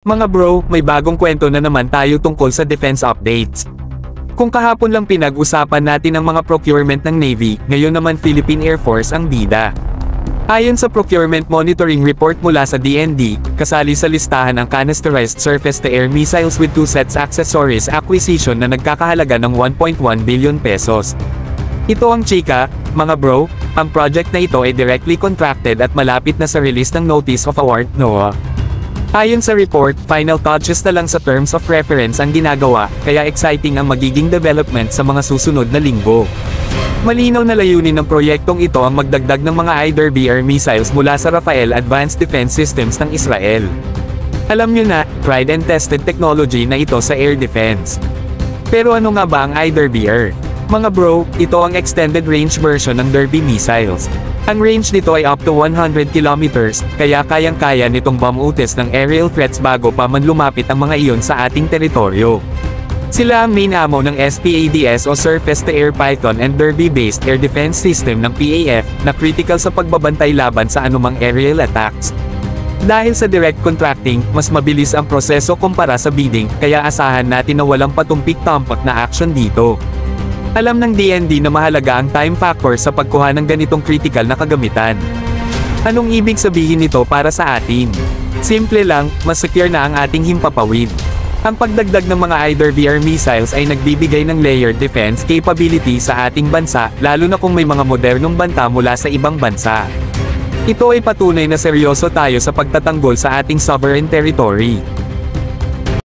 Mga bro, may bagong kwento na naman tayo tungkol sa defense updates. Kung kahapon lang pinag-usapan natin ang mga procurement ng Navy, ngayon naman Philippine Air Force ang bida. Ayon sa Procurement Monitoring Report mula sa DND, kasali sa listahan ang canisterized surface-to-air missiles with 2 sets accessories acquisition na nagkakahalaga ng 1.1 billion pesos. Ito ang chika, mga bro, ang project na ito ay directly contracted at malapit na sa release ng Notice of Award, NOAA. Ayon sa report, final touches na lang sa terms of reference ang ginagawa, kaya exciting ang magiging development sa mga susunod na linggo. Malinaw na layunin ng proyektong ito ang magdagdag ng mga IDER-BR missiles mula sa Rafael Advanced Defense Systems ng Israel. Alam nyo na, tried and tested technology na ito sa air defense. Pero ano nga ba ang IDER-BR? Mga bro, ito ang extended range version ng Derby missiles. Ang range nito ay up to 100 kilometers, kaya kayang-kaya nitong bumutis ng aerial threats bago pa man lumapit ang mga iyon sa ating teritoryo. Sila ang main ammo ng SPADS o Surface-to-Air Python and Derby-based air defense system ng PAF, na critical sa pagbabantay laban sa anumang aerial attacks. Dahil sa direct contracting, mas mabilis ang proseso kumpara sa bidding, kaya asahan natin na walang patumpik-tampak na action dito. Alam ng DND na mahalaga ang time factor sa pagkuha ng ganitong critical na kagamitan. Anong ibig sabihin nito para sa atin? Simple lang, mas secure na ang ating himpapawid. Ang pagdagdag ng mga IDER-BR missiles ay nagbibigay ng layered defense capability sa ating bansa, lalo na kung may mga modernong banta mula sa ibang bansa. Ito ay patunay na seryoso tayo sa pagtatanggol sa ating sovereign territory.